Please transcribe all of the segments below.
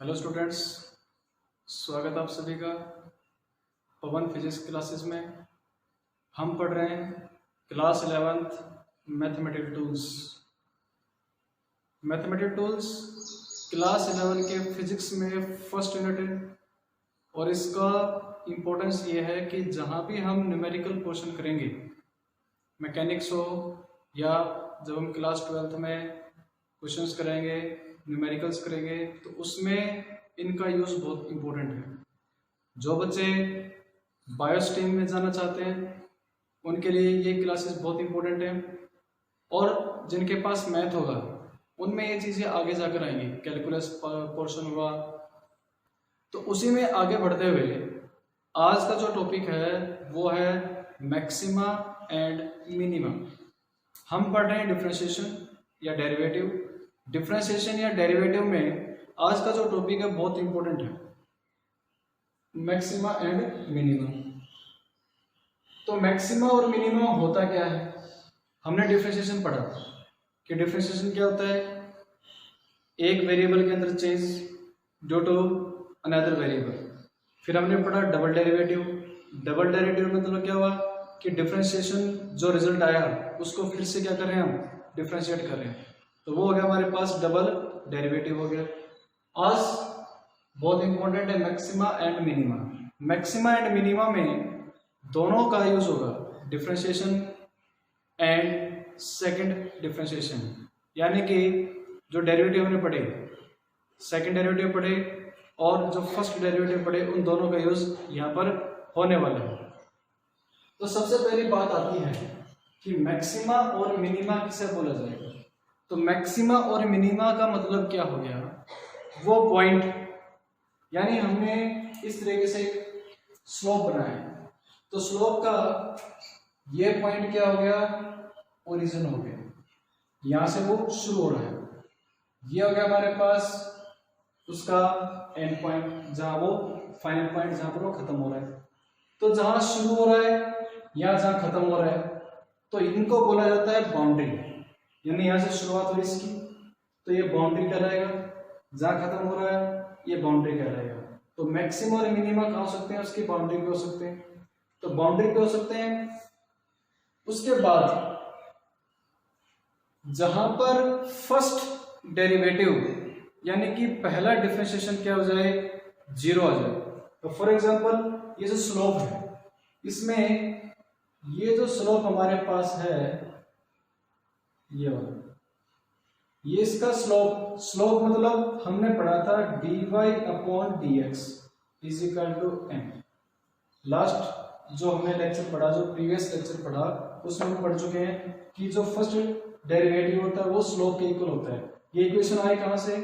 Hello students, स्वागत आप सभी का पवन फिजिक्स क्लासेस में। हम पढ़ रहे हैं class 11th mathematical tools. Mathematical tools class 11 के फिजिक्स में फर्स्ट यूनिट है और इसका इम्पोर्टेंस ये है कि जहाँ भी हम न्यूमेरिकल पोर्शन करेंगे, मैकेनिक्स हो या जब हम क्लास 12th में क्वेश्चंस करेंगे, न्यूमेरिकल्स करेंगे, तो उसमें इनका यूज़ बहुत इम्पोर्टेंट है। जो बच्चे बायो स्ट्रीम में जाना चाहते हैं उनके लिए ये क्लासेस बहुत इम्पोर्टेंट हैं, और जिनके पास मैथ होगा उनमें ये चीज़ें आगे जाकर आएंगी। कैलकुलस पोर्शन हुआ, तो उसी में आगे बढ़ते हुए आज का जो टॉपिक है वो है मैक्सिमा एंड मिनिमा। हम पढ़ रहे हैं डिफरेंशिएशन या डेरिवेटिव। डिफरेंशिएशन या डेरिवेटिव में आज का जो टॉपिक है बहुत इंपॉर्टेंट है, मैक्सिमा एंड मिनिमा। तो मैक्सिमा और मिनिमा होता क्या है? हमने डिफरेंशिएशन पढ़ा कि डिफरेंशिएशन क्या होता है, एक वेरिएबल के अंदर change due to another variable. फिर हमने पढ़ा डबल डेरिवेटिव। डबल डेरिवेटिव मतलब क्या हुआ कि डिफरेंशिएशन जो रिजल्ट आया उसको फिर से क्या कर रहे हैं, हम डिफरेंशिएट कर रहे हैं, तो वो हो गया हमारे पास डबल डेरिवेटिव हो गया। आज बहुत इंपॉर्टेंट है maxima and minima. Maxima and minima में दोनों का यूज होगा, डिफरेंशिएशन एंड सेकंड डिफरेंशिएशन। यानी कि जो डेरिवेटिव हमने पढ़े, सेकंड डेरिवेटिव पढ़े और जो फर्स्ट डेरिवेटिव पढ़े, उन दोनों का यूज यहाँ पर होने वाला है। तो सबसे पहली बात आती है कि मैक्सिमा और मिनिमा किसे बोला जाएगा। तो मैक्सिमा और मिनिमा का मतलब क्या हो गया, वो पॉइंट, यानी हमने इस तरीके से स्लोप बनाया, तो स्लोप का ये पॉइंट क्या हो गया, ओरिजिन हो गया, यहां से वो शुरू हो रहा है। ये हो गया हमारे पास उसका एंड पॉइंट, जहां वो फाइनल पॉइंट, जहां पर वो खत्म हो रहा है। तो जहां शुरू हो रहा है या जहां खत्म हो रहा है, तो इनको बोला जाता है बाउंड्री। यानी यहां से शुरुआत हुई इसकी, तो ये बाउंड्री कहलाएगा, जहां खत्म हो रहा है ये बाउंड्री कहलाएगा। तो मैक्सिमा और मिनिमा कहाँ हो सकते हैं, उसकी बाउंड्री पे हो सकते हैं, तो बाउंड्री पे हो सकते हैं। उसके बाद जहां पर फर्स्ट डेरिवेटिव यानी कि पहला डिफरेंशिएशन क्या हो जाए, जीरो आ जाए। तो फॉर एग्जांपल ये जो स्लोप है, इसमें ये जो स्लोप हमारे पास है ये वाला, ये इसका स्लोप मतलब हमने पढ़ा था dy/dx is equal to m। Last जो हमने लेक्चर पढ़ा, जो प्रीवियस लेक्चर पढ़ा, उसमें हम पढ़ चुके हैं कि जो फर्स्ट डेरिवेटिव होता है वो स्लोप के इक्वल होता है। ये इक्वेशन आई कहां से,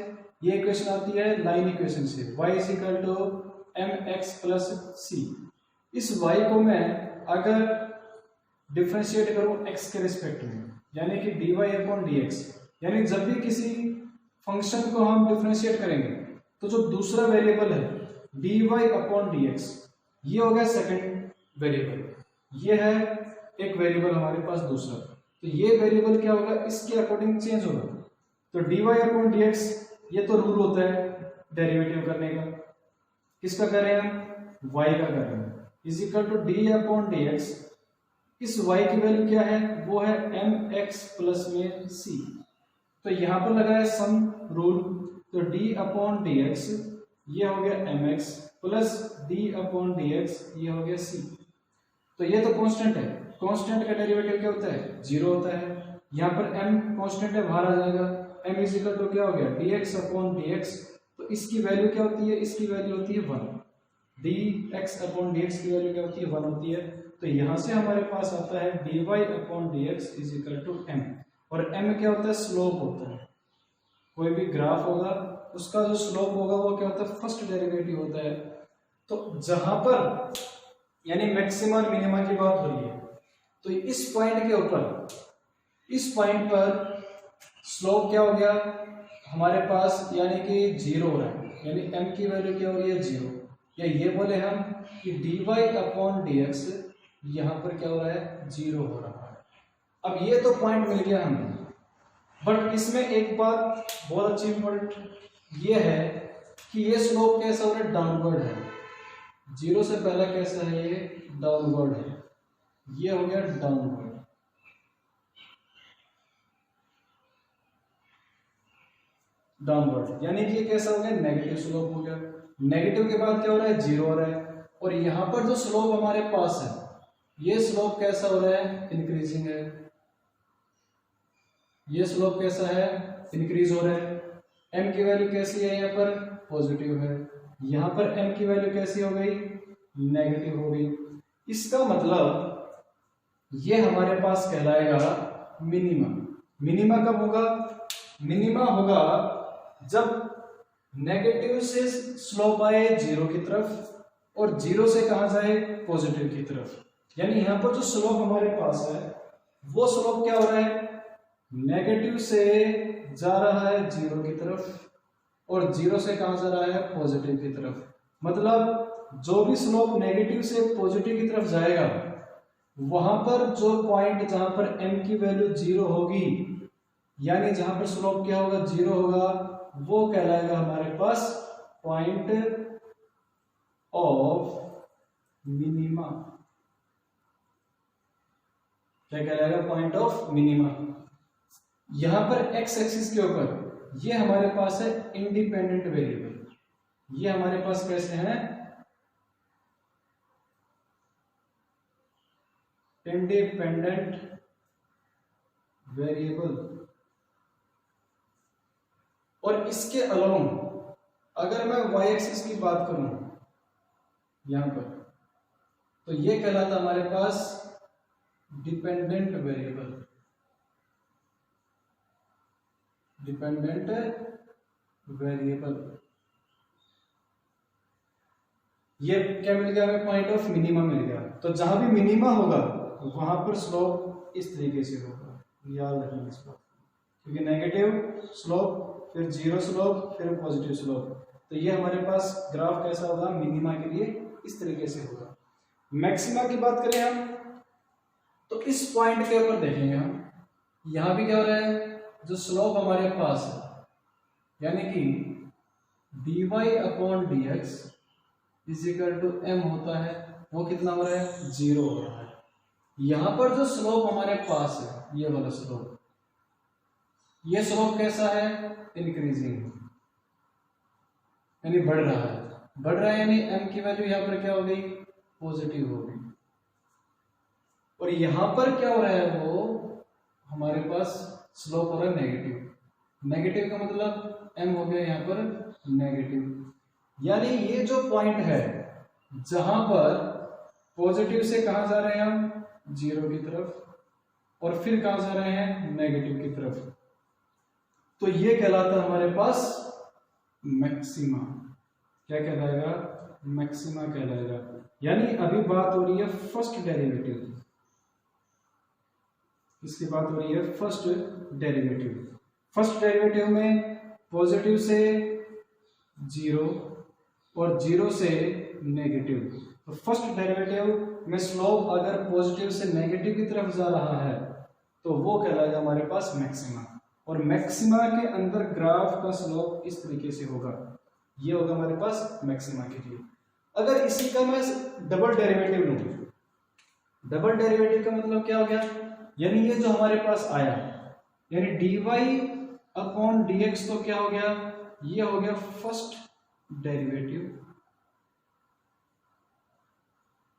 ये इक्वेशन आती है लाइन इक्वेशन से, y is equal to mx plus c। इस y को मैं अगर डिफरेंशिएट करूं x के रिस्पेक्ट में, यानी कि dy/dx, यानी जब भी किसी फंक्शन को हम डिफरेंशिएट करेंगे तो जो दूसरा वेरिएबल है dy/dx, ये हो गया सेकंड वेरिएबल, ये है एक वेरिएबल हमारे पास दूसरा, तो ये वेरिएबल क्या होगा, इसके अकॉर्डिंग चेंज होगा। तो dy/dx ये तो रूल होता है डेरिवेटिव करने का, किसका कर रहे हैं हम, y का कर रहे हैं, इज इक्वल टू d/dx। इस y की वैल्यू क्या है, वो है mx प्लस में c। तो यहां पर लगा है सम रूल, तो d/dx ये हो गया mx प्लस d/dx ये हो गया c। तो ये तो कांस्टेंट है, कांस्टेंट का डेरिवेटिव क्या होता है, जीरो होता है। यहां पर m कांस्टेंट है, बाहर आ जाएगा, m इज इक्वल टू क्या हो गया, dx/dx। तो इसकी वैल्यू क्या होती है, इसकी वैल्यू होती है 1, dx/dx की वैल्यू क्या होती है, 1 होती है। तो यहां से हमारे पास आता है dy/dx is equal to m, और m क्या होता है, स्लोप होता है। कोई भी ग्राफ होगा उसका जो स्लोप होगा वो क्या होता है, फर्स्ट डेरिवेटिव होता है। तो जहां पर यानी मैक्सिमा और मिनिमा की बात हो रही है, तो इस पॉइंट के ऊपर, इस पॉइंट पर स्लोप क्या हो गया हमारे पास, यानी कि जीरो हो रहा है, यानी m की वैल्यू क्या हो रही है, जीरो। या ये बोले हम कि dy/dx यहां पर क्या हो रहा है, जीरो हो रहा है। अब ये तो पॉइंट मिल गया हमें, बट इसमें एक बात बहुत अच्छी इंपॉर्टेंट ये है कि ये स्लोप कैसा हो रहा है, डाउनवर्ड है। 0 से पहला कैसा है, ये डाउनवर्ड है, ये हो गया डाउनवर्ड। डाउनवर्ड यानी कि ये कैसा हो गया, नेगेटिव स्लोप हो गया। नेगेटिव के बाद क्या हो रहा है, 0 हो रहा है। और यहां पर जो स्लोप हमारे पास है, ये स्लोप कैसा हो रहा है, इंक्रीजिंग है। ये स्लोप कैसा है, इंक्रीज हो रहा है। m की वैल्यू कैसी है, यहाँ पर पॉजिटिव है, यहां पर m की वैल्यू कैसी हो गई, नेगेटिव हो गई। इसका मतलब ये हमारे पास कहलाएगा मिनिमा। मिनिमा कब होगा, मिनिमा होगा जब नेगेटिव से स्लोप आए 0 की तरफ और 0 से कहां जाए, पॉजिटिव की तरफ। यानी यहां पर जो स्लोप हमारे पास है वो स्लोप क्या हो रहा है, नेगेटिव से जा रहा है 0 की तरफ और 0 से कहां जा रहा है, पॉजिटिव की तरफ। मतलब जो भी स्लोप नेगेटिव से पॉजिटिव की तरफ जाएगा वहां पर जो पॉइंट जहां पर m की वैल्यू 0 होगी, यानी जहां पर स्लोप क्या होगा, 0 होगा, वो कहलाएगा हमारे पास पॉइंट ऑफ मिनिमा। क्या कहलाएगा, पॉइंट ऑफ मिनिमा। यहां पर x एक्सिस के ऊपर ये हमारे पास है इंडिपेंडेंट वेरिएबल, ये हमारे पास कैसे हैं, इंडिपेंडेंट वेरिएबल। और इसके अलावा अगर मैं y एक्सिस की बात करूं यहां पर, तो ये कहलाता हमारे पास डिपेंडेंट वेरिएबल। डिपेंडेंट वेरिएबल ये क्या मिल गया हमें, पॉइंट ऑफ मिनिमा मिल गया। तो जहां भी मिनिमा होगा वहां पर स्लोप इस तरीके से होगा, याद रखना इस बात, क्योंकि नेगेटिव स्लोप, फिर 0 स्लोप, फिर पॉजिटिव स्लोप। तो ये हमारे पास ग्राफ कैसा होगा, मिनिमा के लिए इस तरीके से होगा। मैक्सिमा की बात करें हम, तो इस पॉइंट के ऊपर देखेंगे हम, यहां भी क्या हो रहा है, जो स्लोप हमारे पास है यानी कि dy/dx = m होता है, वो कितना हो रहा है, 0 हो रहा है। यहां पर जो स्लोप हमारे पास है, ये वाला स्लोप, ये स्लोप कैसा है, इंक्रीजिंग, यानी बढ़ रहा है। बढ़ रहा है यानी m की वैल्यू यहां पर क्या हो गई, पॉजिटिव हो गई। और यहां पर क्या हो रहा है, वो हमारे पास स्लोप हो रहा है नेगेटिव। नेगेटिव का मतलब m हो गया यहां पर नेगेटिव। यानी ये जो पॉइंट है जहां पर पॉजिटिव से कहां जा रहे हैं हम, 0 की तरफ, और फिर कहां जा रहे हैं, नेगेटिव की तरफ, तो ये कहलाता है हमारे पास मैक्सिमा। क्या कहलाएगा, मैक्सिमा कहलाएगा। यानी अभी बात हो रही है फर्स्ट डेरिवेटिव, इसकी बात हो रही है फर्स्ट डेरिवेटिव। फर्स्ट डेरिवेटिव में पॉजिटिव से 0 और 0 से नेगेटिव। तो फर्स्ट डेरिवेटिव में स्लोप अगर पॉजिटिव से नेगेटिव की तरफ जा रहा है तो वो कहलाएगा हमारे पास मैक्सिमा। और मैक्सिमा के अंदर ग्राफ का स्लोप इस तरीके से होगा, ये होगा हमारे पास मैक्सिमा के लिए। अगर इसी का मैं डबल डेरिवेटिव लूं, डबल डेरिवेटिव का मतलब क्या हो गया, यानी ये जो हमारे पास आया, यानी dy/dx तो क्या हो गया, ये हो गया first derivative,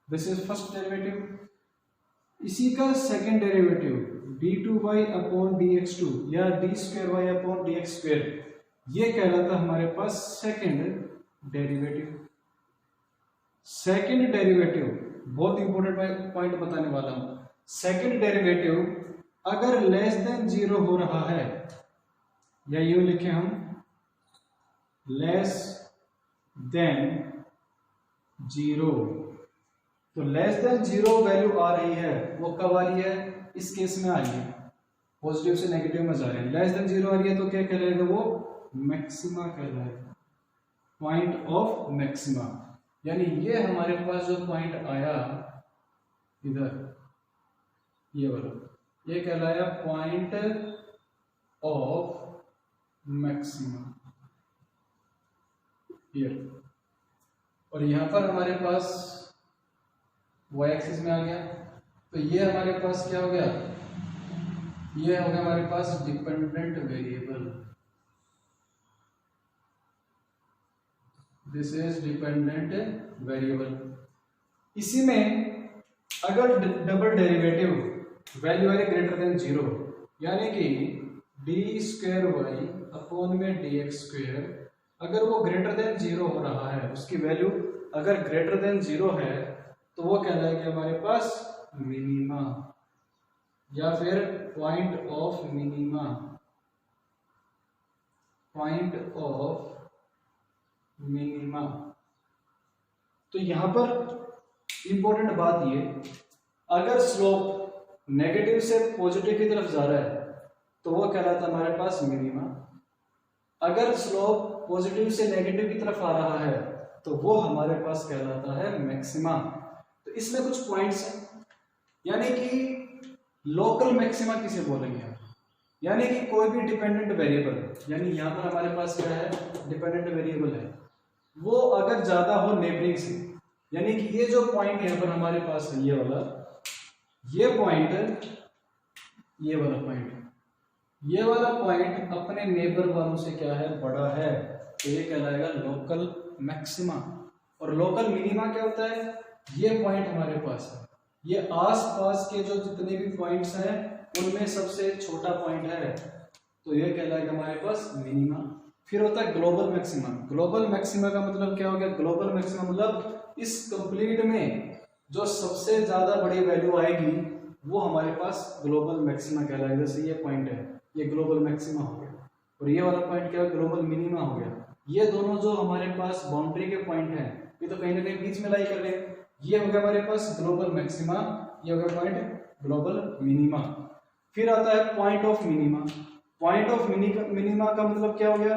this is first derivative. इसी का सेकेंड डेरिवेटिव d2y/dx2 या d2y/dx2, ये कहलाता हमारे पास सेकेंड डेरिवेटिव। सेकेंड डेरिवेटिव बहुत इंपॉर्टेंट पॉइंट बताने वाला हूं। सेकेंड डेरिवेटिव अगर लेस देन 0 हो रहा है, या यूं लिखें हम, लेस देन 0, तो लेस देन 0 वैल्यू आ रही है, वो कब आ रही है, इस केस में आ रही है, पॉजिटिव से नेगेटिव में जा रहे हैं। लेस देन 0 आ रही है तो क्या कहलाएगा, वो मैक्सिमा कहलाएगा, पॉइंट ऑफ मैक्सिमा। यानी ये हमारे पास जो पॉइंट आया इधर, ये वाला, ये कहलाया पॉइंट ऑफ मैक्सिमा, हियर, और यहाँ पर हमारे पास y एक्सिस में आ गया। तो ये हमारे पास क्या हो गया, ये हो गया हमारे पास dependent variable, this is dependent variable. इसी में अगर डबल डेरिवेटिव वैल्यू है ग्रेटर देन 0, यानी कि डी स्क्वेयर वाई अपॉन में डी एक्स स्क्वेयर, अगर वो ग्रेटर देन 0 हो रहा है, उसकी वैल्यू अगर ग्रेटर देन 0 है, तो वो कहलाएगा हमारे पास मिनिमा या फिर point of minima, point of minima. तो यहां पर इंपॉर्टेंट बात ये, अगर स्लोप नेगेटिव से पॉजिटिव की तरफ जा रहा है तो वो कहलाता है हमारे पास मिनिमा, अगर स्लोप पॉजिटिव से नेगेटिव की तरफ आ रहा है तो वो हमारे पास कहलाता है मैक्सिमा। तो इसमें कुछ पॉइंट्स हैं, यानी कि लोकल मैक्सिमा किसे बोलेंगे हम, यानी कि कोई भी डिपेंडेंट वेरिएबल, यानी यहाँ पर हमारे पास क्या है, डिपेंडेंट वेरिएबल है, वो अगर ज्यादा हो नेबरिंग से, यानी कि ये जो पॉइंट यहाँ पर हमारे पास है, ये वाला, ये पॉइंट, ये वाला पॉइंट, ये वाला पॉइंट अपने नेबर वालों से क्या है, बड़ा है, तो ये कहलाएगा लोकल मैक्सिमा। और लोकल मिनिमा क्या होता है, ये पॉइंट हमारे पास है, ये आसपास के जो जितने भी पॉइंट्स हैं उनमें सबसे छोटा पॉइंट है, तो ये कहलाएगा हमारे पास मिनिमा। फिर होता है ग्लोबल मैक्सिमा। ग्लोबल मैक्सिमा का मतलब क्या हो गया, ग्लोबल मैक्सिमा मतलब इस कंप्लीट में जो सबसे ज्यादा बड़ी वैल्यू आएगी वो हमारे पास ग्लोबल मैक्सिमा कहलाएगा। जैसे ये पॉइंट है, ये ग्लोबल मैक्सिमा हो गया, और ये वाला पॉइंट क्या है, ग्लोबल मिनिमा हो गया। ये दोनों जो हमारे पास बाउंड्री के पॉइंट हैं, ये तो कहीं ना कहीं बीच में लाई कर रहे हैं, ये हो गया हमारे पास ग्लोबल मैक्सिमा, ये हो गया पॉइंट ग्लोबल मिनिमा। फिर आता है point of minima. Point of minima का मतलब क्या हो गया,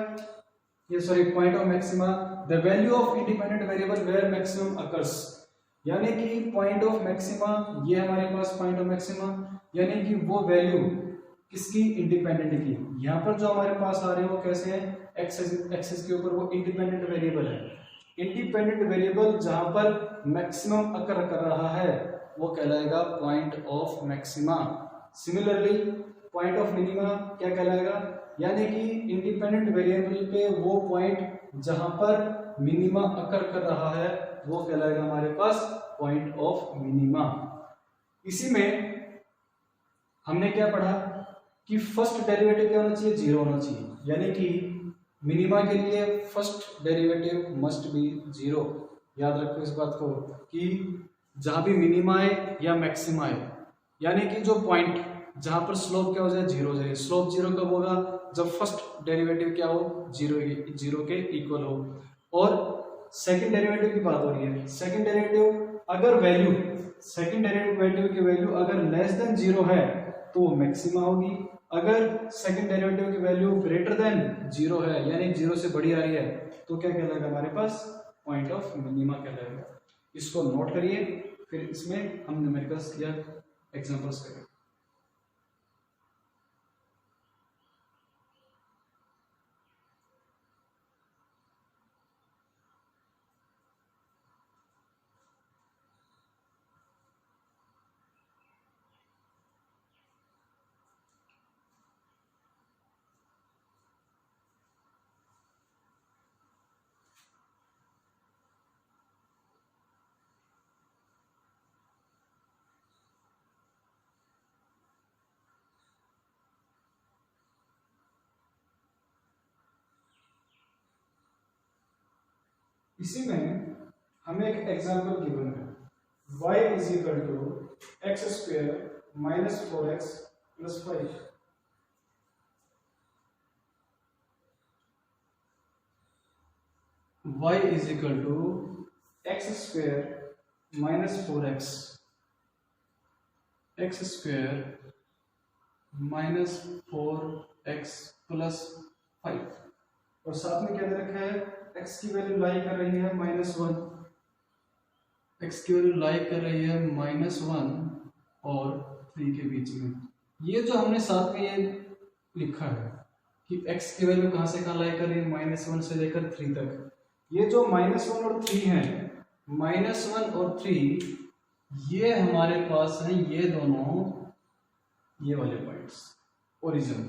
ये sorry point of maxima, the value of independent variable where maximum occurs, यानी कि पॉइंट ऑफ मैक्सिमा, ये हमारे पास पॉइंट ऑफ मैक्सिमा, यानी कि वो वैल्यू किसकी, इंडिपेंडेंट की। यहाँ पर जो हमारे पास आ रहे हैं वो कैसे हैं, एक्सेस के ऊपर वो इंडिपेंडेंट वेरिएबल है। इंडिपेंडेंट वेरिएबल जहां पर मैक्सिमम अकर कर रहा है वो कहलाएगा point of maxima. Similarly point of minima क्या कहलाएगा, यानी कि इंडिपेंडेंट वेरिएबल पे वो पॉइंट जहां पर मिनिमा अकर कर रहा है वो कहलाएगा हमारे पास पॉइंट ऑफ मिनिमा। इसी में हमने क्या पढ़ा कि फर्स्ट डेरिवेटिव क्या होना चाहिए, 0 होना चाहिए, यानी कि मिनिमा के लिए फर्स्ट डेरिवेटिव मस्ट बी 0। याद रखो इस बात को कि जहां भी मिनिमा है या मैक्सिमा है, यानी कि जो पॉइंट जहां पर स्लोप क्या हो जाए, 0 हो जाए। स्लोप 0 कब होगा, जब फर्स्ट डेरिवेटिव क्या हो, 0 के इक्वल हो। और सेकंड डेरिवेटिव की बात हो रही है, सेकंड डेरिवेटिव अगर वैल्यू, सेकंड डेरिवेटिव की वैल्यू अगर लेस देन 0 है तो मैक्सिमा होगी, अगर सेकंड डेरिवेटिव की वैल्यू ग्रेटर देन 0 है, यानी 0 से बड़ी आ रही है, तो क्या कहलाएगा हमारे पास, पॉइंट ऑफ मिनिमा कहलाएगा। इसको नोट करिए, फिर इसमें हम न्यूमेरिकल्स या एग्जांपल्स करेंगे। इसी में हमें एक एग्जांपल गिवन है, y is equal to x square minus 4x plus 5। y is equal to x square minus 4x, x square minus 4x plus 5, और साथ में क्या दे रखा है, x की वैल्यू लाई कर रही है -1, x की वैल्यू लाई कर रही है -1 और 3 के बीच में। ये जो हमने साथ में ये लिखा है कि x की वैल्यू कहाँ से कहाँ लाई कर रही है, -1 से लेकर 3 तक, ये जो -1 और 3 है, -1 और 3 ये हमारे पास हैं, ये दोनों ये वाले पॉइंट्स ओरिजिन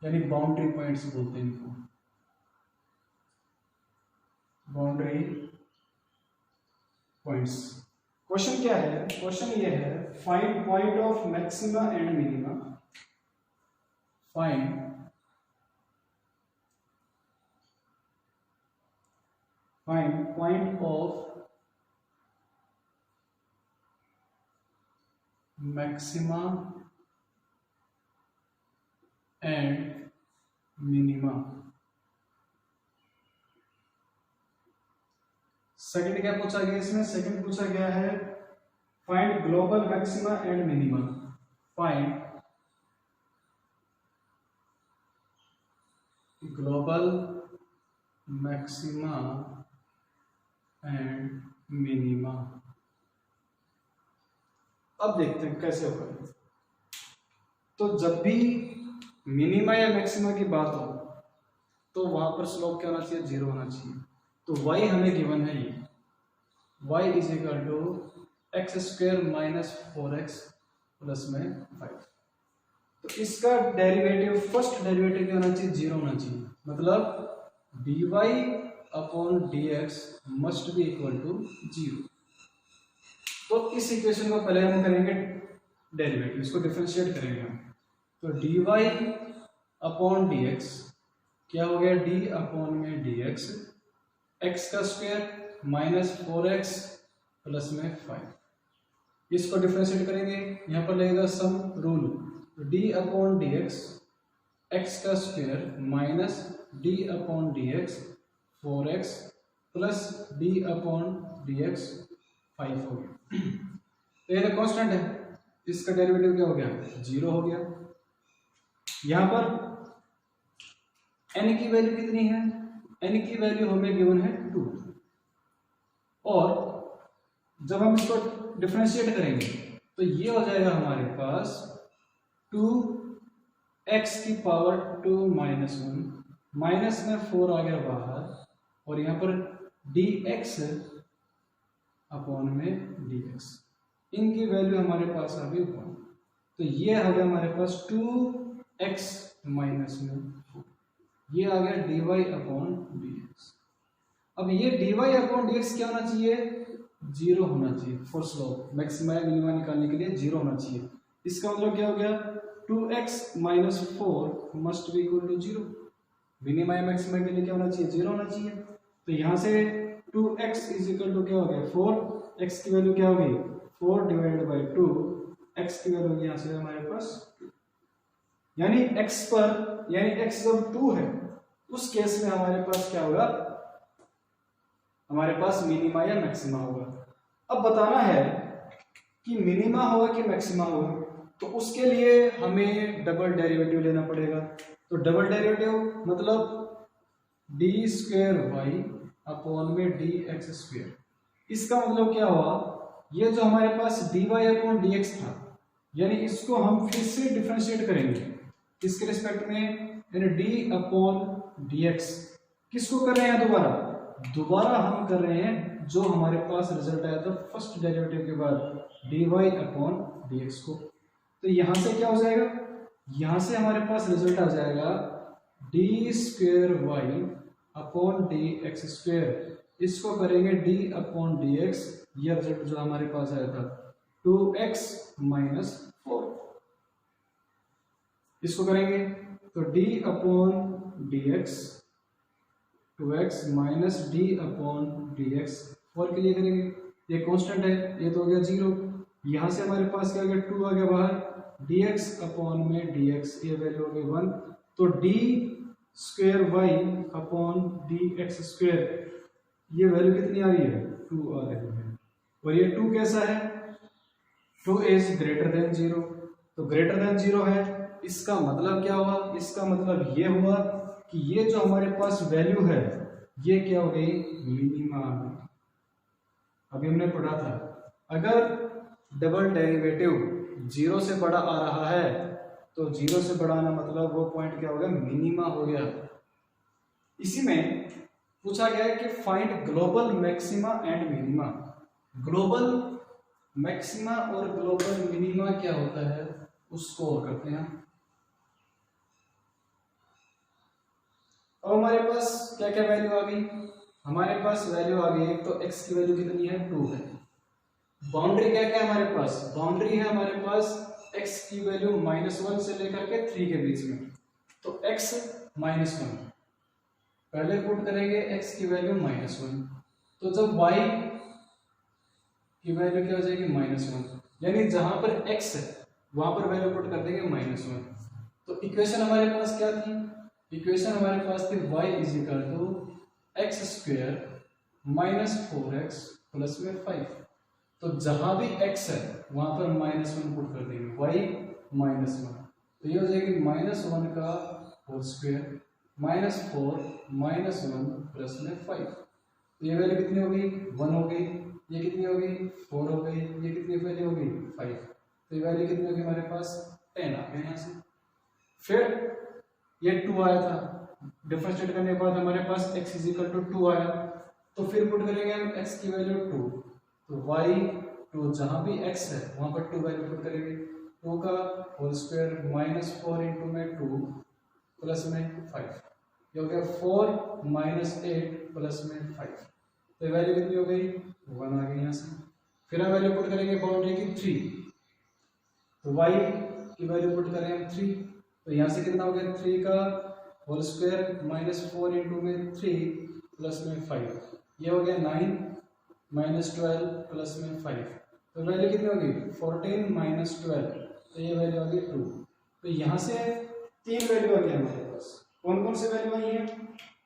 यानी बाउंड्री पॉइंट्स बोलते हैं इनको, बाउंड्री पॉइंट्स। क्वेश्चन क्या है? क्वेश्चन ये है, find point of maxima and minima. Find point of maxima and minima. Second क्या पूछा गया इसमें? सेकंड पूछा गया है find global maxima and minima. Find global maxima and minima. अब देखते हैं कैसे होगा। तो जब भी मिनिमा या मैक्सिमा की बात हो तो वहां पर स्लोप क्या होना चाहिए? 0 होना चाहिए। तो y हमें गिवन है, ये y is equal to x square minus 4x plus में 5। तो इसका डेरिवेटिव, फर्स्ट डेरिवेटिव क्या होना चाहिए? 0 होना चाहिए। मतलब dy upon dx must be equal to 0। तो इस इक्वेशन को पहले हम करेंगे डेरिवेटिव, इसको डिफरेंशिएट करेंगे हम। तो dy अपॉन dx क्या हो गया? d अपॉन में dx, x का स्क्वायर माइनस 4x प्लस में 5। इसको डिफरेंशिएट करेंगे, यहाँ पर लगेगा सम रूल। तो d अपॉन dx x का square minus d upon dx 4x plus d upon dx 5 हो गया। तो ये कांस्टेंट है, इसका डेरिवेटिव क्या हो गया? 0 हो गया। यहाँ पर n की वैल्यू कितनी है? n की वैल्यू हमें गिवन है 2। और जब हम इसको डिफरेंशिएट करेंगे तो ये हो जाएगा हमारे पास 2x की पावर 2 माइनस 1, माइनस में 4 आ गया बाहर, और यहाँ पर dx अपॉन में dx, इनकी वैल्यू हमारे पास आ गई 1। तो ये आ गया हमारे पास 2x माइनस में 4, ये आ गया dy अपॉन dx। अब ये dy अपॉन dx क्या होना चाहिए? 0 होना चाहिए फॉर स्लोप। मैक्सिमा या मिनिमा निकालने के लिए 0 होना चाहिए। इसका मतलब क्या हो गया? 2x minus 4 must be equal to 0। Minima या मैक्सिमा के लिए क्या होना चाहिए? 0 होना चाहिए। तो यहाँ से 2x इज इक्वल टू क्या हो गया? 4। x की वैल्यू क्या हो गई? 4 डिवाइडेड बाई 2, x की वैल्यू यहाँ से हमारे पास, यानी x पर, यानी x जब 2 है उस केस में हमारे पास क्या होगा? हमारे पास मिनिमा या मैक्सिमा होगा। अब बताना है कि मिनिमा होगा कि मैक्सिमा होगा, तो उसके लिए हमें डबल डेरिवेटिव लेना पड़ेगा। तो डबल डेरिवेटिव मतलब डी स्क्वेयर वाई अपॉन में डी एक्स स्क्वेयर। इसका मतलब क्या हुआ? ये जो हमारे पास D Y upon D X था, यानी इसको हम फिर से डिफरेंशिएट करेंगे किसके रिस्पेक्ट में? यानी डी अपॉन डी एक्स। किसको कर रहे हैं? दोबारा हम कर रहे हैं जो हमारे पास रिजल्ट आया था फर्स्ट डेरिवेटिव के बाद, d Y upon D x को। तो यहां से क्या हो जाएगा? यहां से हमारे पास रिजल्ट आ जाएगा d square Y upon D x square. इसको करेंगे डी अपॉन डी एक्स, यह रिजल्ट जो हमारे पास आया था 2x माइनस 4। इसको करेंगे तो d upon D x 2x minus D upon D x 4 के लिए करेंगे। ये कांस्टेंट है, ये तो हो गया 0। यहाँ से हमारे पास क्या आ गया? 2 आ गया बाहर, dx अपॉन में dx, ये वैल्यू हो गई 1। तो d square Y upon D x square, ये वैल्यू कितनी आ रही है? 2 आ रही है। और ये 2 कैसा है? 2 इज ग्रेटर देन 0। तो ग्रेटर देन 0 है, इसका मतलब क्या हुआ? इसका मतलब ये हुआ कि ये जो हमारे पास वैल्यू है ये क्या हो गई? मिनिमा आ गई। अभी हमने पढ़ा था अगर डबल डेरिवेटिव 0 से बड़ा आ रहा है तो 0 से बड़ा आना मतलब वो पॉइंट क्या हो गया? मिनिमा हो गया। इसी में पूछा गया है कि find global maxima and minima. Global maxima और ग्लोबल मिनिमा क्या होता है उसको और करते हैं। अब हमारे पास क्या क्या वैल्यू आ गई, हमारे पास वैल्यू आ गई, एक तो x की वैल्यू कितनी है 2 है। बाउंड्री क्या क्या है हमारे पास, बाउंड्री है हमारे पास x की वैल्यू -1 से लेकर के 3 के बीच में, तो x -1 पहले पुट करेंगे, x की वैल्यू -1, तो जब y की वैल्यू क्या हो जाएगी -1, यानी जहां पर x है वहां पर वैल्यू पुट कर देंगे -1। तो इक्वेशन हमारे पास क्या थी, इक्वेशन हमारे पास थी y = x² - 4x + 5। तो जहां भी x है वहां पर -1 पुट कर देंगे, y -1, तो ये हो जाएगी -1 का होल स्क्वायर -4 -1 + 5। तो ये वैल्यू कितनी हो गई 1 हो गई, ये कितनी हो गई 4 हो गई, ये कितनी वैल्यू हो गई 5। तो ये वैल्यू कितनी होगी हमारे पास 10 आ गई यहाँ से। फिर ये 2 आया था, डिफरेंशिएट करने के बाद हमारे पास x = 2 आया, तो फिर पुट करेंगे हम x की वैल्यू 2, तो y 2 जहां भी x है वहां पर 2 वैल्यू पुट करेंगे, 2 का होल स्क्वायर -4 × 2 + 5, ये हो गया 4 - 8 + 5। तो वैल्यू कितनी हो गई 1 आ गई यहाँ से। फिर हम वैल्यू पुट करेंगे बाउंड्री की 3, तो y की वैल्यू पुट करें हम 3, तो यहाँ से कितना हो गया 3 का होल स्क्वायर -4 × 3 + 5, ये हो गया 9 -12 + 5। तो वैल्यू कितनी होगी 14 - 12, तो ये वैल्यू आ गई 2। तो यहाँ से 3 वैल्यू आ गई हमारे पास। कौन कौन से वैल्यू आई है,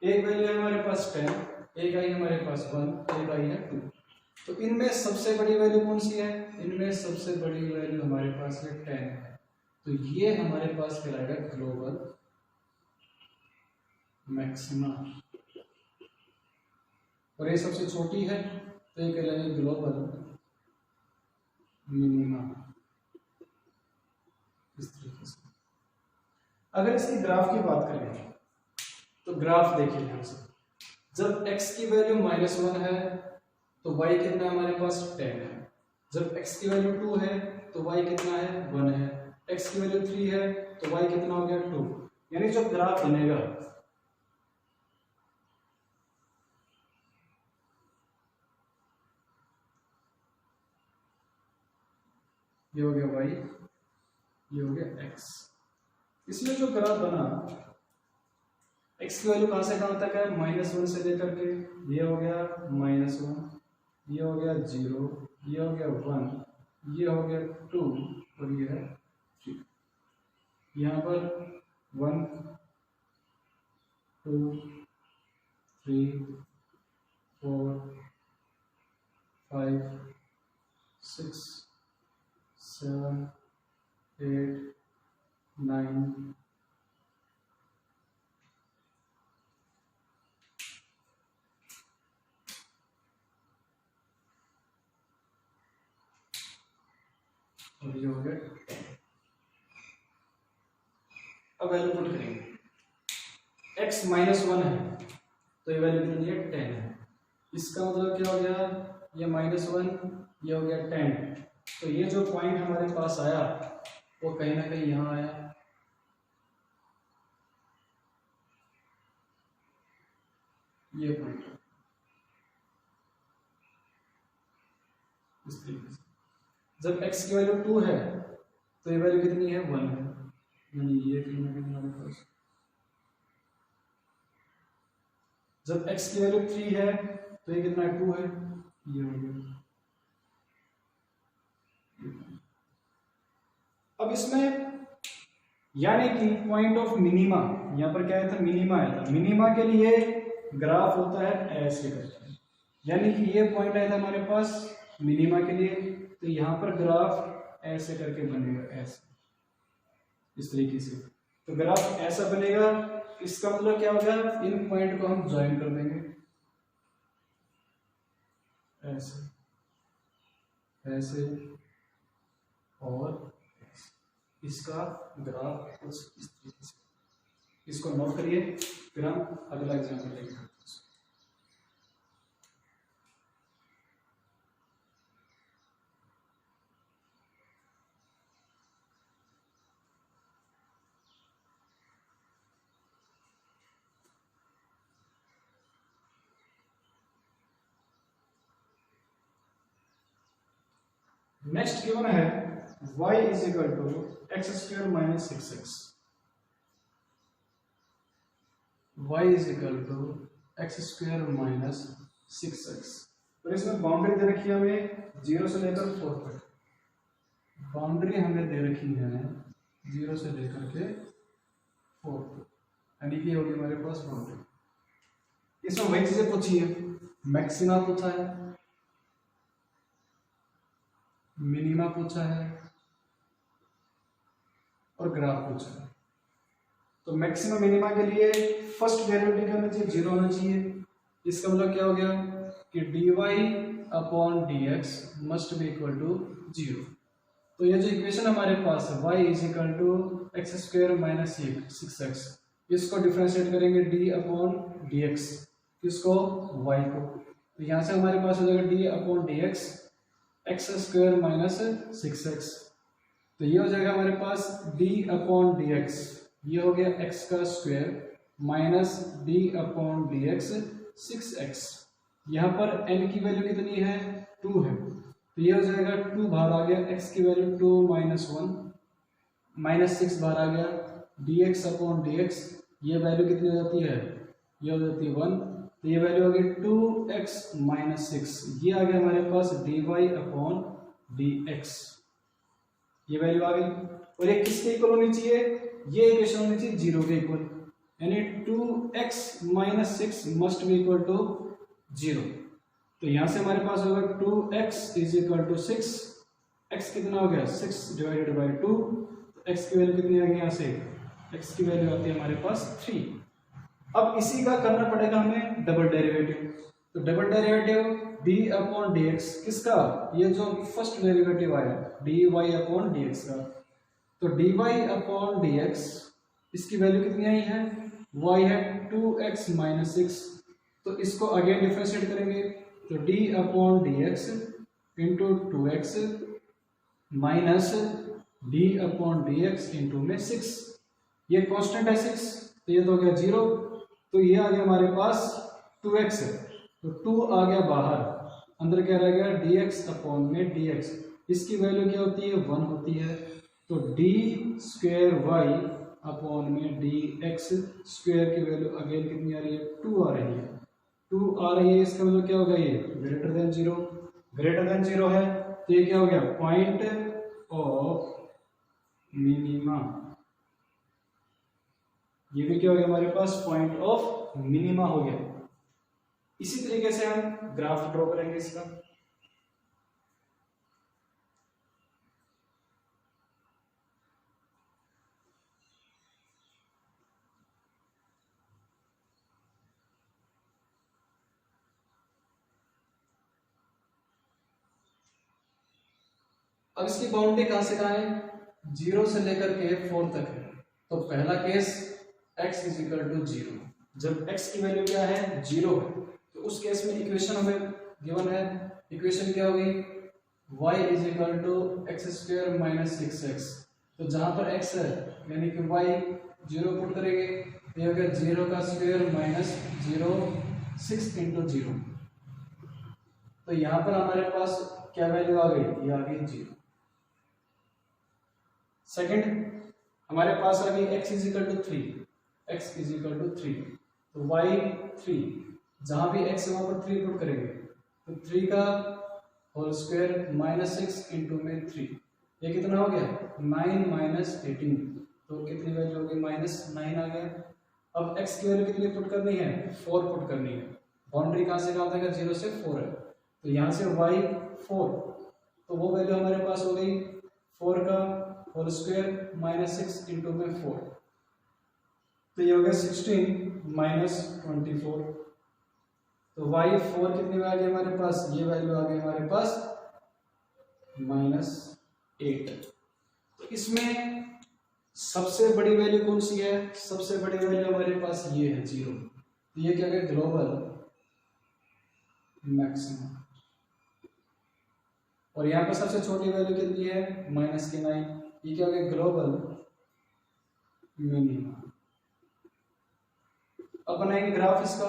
एक वैल्यू है हमारे पास 10, एक आई हमारे पास 1, एक आई है 2। तो इनमें सबसे बड़ी वैल्यू कौन सी है, इनमें सबसे बड़ी वैल्यू हमारे पास है 10 है, तो ये हमारे पास कहलाएगा ग्लोबल मैक्सिमा, और ये सबसे छोटी है तो ये कहलाएगी ग्लोबल मिनिमा। इस तरीके से अगर इसकी ग्राफ की बात करें तो ग्राफ देखिए ध्यान से, जब x की वैल्यू -1 है तो y कितना हमारे पास 10 है, जब x की वैल्यू 2 है तो y कितना है 1 है, x की वैल्यू 3 है तो y कितना हो गया 2। यानी जो ग्राफ बनेगा ये हो गया y, ये हो गया x। इसमें जो ग्राफ बना x की वैल्यू कहां से कहां तक है -1 से लेकर के, ये हो गया -1, ये हो गया 0, ये हो गया 1, ये हो गया 2 और ये है 3। यहाँ पर 1 2 3 4 5 6 7 8 9 और ये हो गया 10। अब वैल्यू पुट करेंगे, x -1 है तो ये वैल्यू कितनी है 10 है, इसका मतलब क्या हो गया, ये -1 ये हो गया 10, तो ये जो पॉइंट हमारे पास आया वो कहीं ना कहीं यहाँ आया, ये पॉइंट इस तरीके से। जब x की वैल्यू 2 है तो ये वैल्यू कितनी है 1 है, यानी ये हमारे पास। जब x की वैल्यू 3 है तो ये कितना 2 है, ये हो गया। अब इसमें यानी कि पॉइंट ऑफ मिनिमा, यहाँ पर क्या आया था मिनिमा आया था, मिनिमा के लिए ग्राफ होता है ऐसे करके, यानी कि ये पॉइंट आया था हमारे पास मिनिमा के लिए, तो यहाँ पर ग्राफ ऐसे करके बनेगा, ऐसे इस तरीके से। तो ग्राफ ऐसा बनेगा, इसका मतलब क्या होगा, इन पॉइंट को हम ज्वाइन कर देंगे ऐसे ऐसे और इसका ग्राफ कुछ इस तरीके से। इसको नोट करिए, फिर हम अगला एग्जाम्पल लेंगे। नेक्स्ट गिवन है y is equal to x square minus 6x, y is equal to x square minus 6x। तो इसमें बाउंड्री दे रखी है हमें 0 से लेकर 4 तक, बाउंड्री हमें दे रखी है 0 से लेकर के 4 तक, यानी कि होगी हमारे पास बाउंड्री। इसमें वही चीजें पूछी है, मैक्सिमा पूछा है, मिनिमा पूछा है और ग्राफ पूछा है। तो मैक्सिमम मिनिमा के लिए फर्स्ट डेरिवेटिव क्या होना चाहिए, 0 होना चाहिए। इसका मतलब क्या हो गया कि dy upon dx must be equal to 0। तो ये जो इक्वेशन हमारे पास है y is equal to x square minus 6x, इसको डिफरेंशिएट करेंगे d अपॉन dx, किसको, y को। तो यहाँ से हमारे पास हो जाएगा d upon dx x square minus 6x। तो ये हो जाएगा हमारे पास d अपॉन dx, ये हो गया x का square minus d upon dx 6x। यहाँ पर n की वैल्यू कितनी है, 2 है, तो ये हो जाएगा 2 बाहर आ गया, x की वैल्यू 2 माइनस 1 माइनस 6 बाहर आ गया, dx अपॉन dx ये वैल्यू कितनी हो जाती है, ये हो जाती है 1, तो ये वैल्यू आ गई 2x माइनस 6, ये आ गया हमारे पास dy अपॉन dx, ये वैल्यू आ गई। और ये किसके इक्वल होनी चाहिए, ये इक्वेशन होनी चाहिए 0 के इक्वल, यानी 2x minus 6 must be equal to 0। तो यहां से हमारे पास होगा 2x is equal to 6, x कितना हो गया 6 डिवाइडेड बाई 2, तो x की वैल्यू कितनी आ गई, यहाँ से x की वैल्यू आती है हमारे पास 3। अब इसी का करना पड़ेगा हमें डबल डेरिवेटिव। तो double derivative d upon dx किसका, ये जो फर्स्ट डेरिवेटिव आया dy अपॉन dx का, तो dy अपॉन dx इसकी वैल्यू कितनी आई है, y है 2x माइनस 6, तो इसको अगेन डिफरेंशिएट करेंगे, तो d upon dx into 2x minus d upon dx into में 6, ये कांस्टेंट है 6, तो ये तो हो गया 0, तो ये आ गया हमारे पास 2x है, तो 2 आ गया बाहर, अंदर क्या रह गया dx अपॉन में dx, इसकी वैल्यू क्या होती है 1 होती है, तो d स्क्वायर y अपॉन में dx स्क्वायर की वैल्यू अगेन कितनी आ रही है 2 आ रही है, 2 आ रही है, इसका मतलब क्या होगा, ये ग्रेटर देन 0, ग्रेटर देन 0 है, तो ये क्या हो गया पॉइंट ऑफ मिनिमा, ये भी क्या हो गया हमारे पास पॉइंट ऑफ मिनिमा हो गया। इसी तरीके से हम ग्राफ ड्रॉ करेंगे इसका। अब इसकी बाउंड्री कहां से कहां है, 0 से लेकर के 4 तक है। तो पहला case x is equal to 0, जब x की वैल्यू क्या है 0 है, तो उस केस में इक्वेशन हमें गिवन है, इक्वेशन क्या होगी y is equal to x square minus 6x, तो जहां पर x है यानी कि y 0 पुट करेंगे, तो ये हो गया 0 का स्क्वायर माइनस 0 6 इंटू 0, तो यहां पर हमारे पास क्या वैल्यू आ गई, ये आ गई 0। सेकंड हमारे पास आ गई x is equal to 3, x is equal to 3, तो y 3, जहां भी x है वहां पर 3 पुट करेंगे, तो 3 का होल स्क्वायर माइनस 6 इंटू में 3, ये कितना हो गया 9 माइनस 18, तो कितनी वैल्यू होगी माइनस 9 आ गया। अब x की वैल्यू कितनी पुट करनी है 4 पुट करनी है, बाउंड्री कहां से कहां तक है 0 से 4 है, तो यहां से y 4, तो वो वैल्यू हमारे पास हो गई 4 का होल स्क्वायर माइनस 6 इंटू में 4, तो ये हो गया 16 माइनस 24, तो y 4 कितनी आ गई हमारे पास, ये वैल्यू आ गई हमारे पास माइनस 8। तो इसमें सबसे बड़ी वैल्यू कौन सी है, सबसे बड़ी वैल्यू हमारे पास ये है 0, तो ये क्या है ग्लोबल मैक्सिमम, और यहाँ पर सबसे छोटी वैल्यू कितनी है माइनस के 9, ये क्या हो गया ग्लोबल मिनिमम। अब बनाएंगे ग्राफ इसका,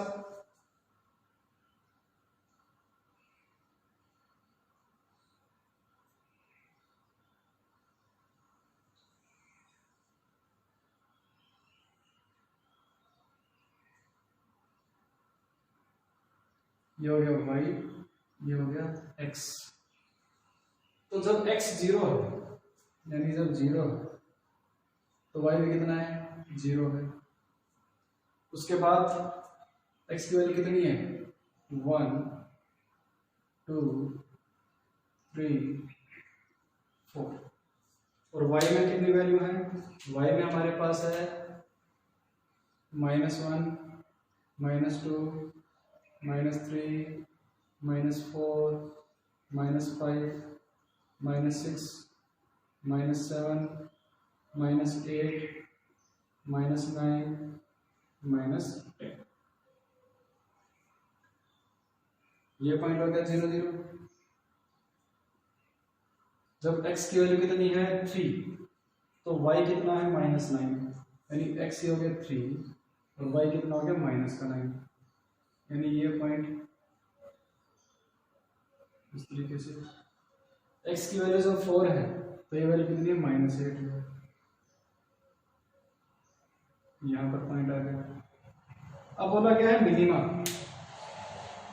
ये हो गया y, ये हो गया x। तो जब x 0 है, यानी जब 0 है तो y में कितना है, 0 है। उसके बाद x की वैल्यू कितनी है, 1 2 3 4। और y में कितनी वैल्यू है, y में हमारे पास है -1 -2 -3 -4 -5 -6 -7 -8 -9 -10। ये पॉइंट हो गया 0 0। जब x की वैल्यू कितनी है 3 तो y कितना है -9, यानी x ये हो गया 3 और y कितना हो गया -9, यानी ये पॉइंट इस तरीके से। x की वैल्यू जब 4 है तो ये वैल्यू कितनी है -8 है, यहाँ पर पॉइंट आ गया। अब बोला क्या है मिनिमा,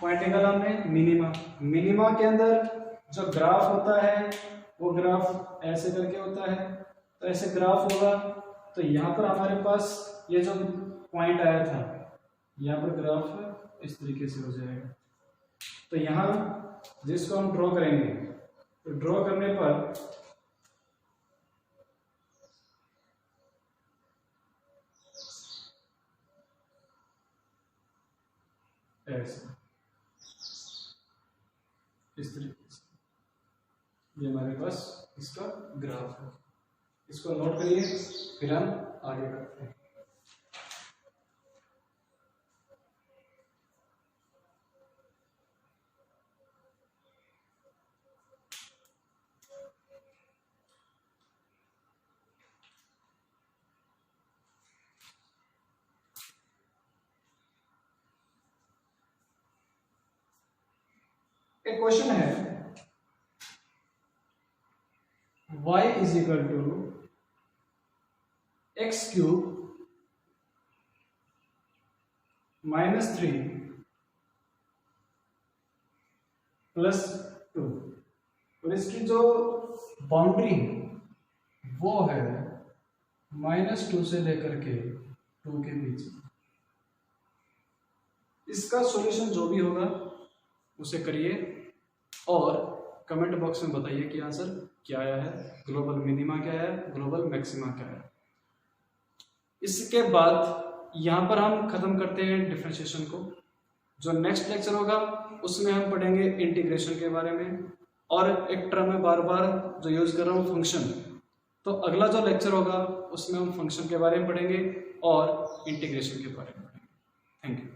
पॉइंट निकाला हमने मिनिमा। मिनिमा के अंदर जो ग्राफ होता है वो ग्राफ ऐसे करके होता है, तो ऐसे ग्राफ होगा तो यहाँ पर हमारे पास ये जो पॉइंट आया था यहाँ पर ग्राफ इस तरीके से हो जाएगा। तो यहाँ जिसको हम ड्रॉ करेंगे तो ड्रॉ करने पर ऐसे इस तरीके से ये हमारे पास इसका ग्राफ है। इसको नोट करिए, फिर हम आगे करते हैं। एक क्वेश्चन है y is equal to x³ -3 +2 और इसकी जो बाउंड्री वो है -2 से लेकर के 2 के बीच। इसका सॉल्यूशन जो भी होगा उसे करिए और कमेंट बॉक्स में बताइए कि आंसर क्या आया है, ग्लोबल मिनिमा क्या है, ग्लोबल मैक्सिमा क्या है। इसके बाद यहाँ पर हम खत्म करते हैं डिफरेंशिएशन को। जो नेक्स्ट लेक्चर होगा उसमें हम पढ़ेंगे इंटीग्रेशन के बारे में, और एक टर्म में बार बार जो यूज कर रहा हूँ फंक्शन, तो अगला जो लेक्चर होगा उसमें हम फंक्शन के बारे में पढ़ेंगे और इंटीग्रेशन के बारे में पढ़ेंगे। Thank you.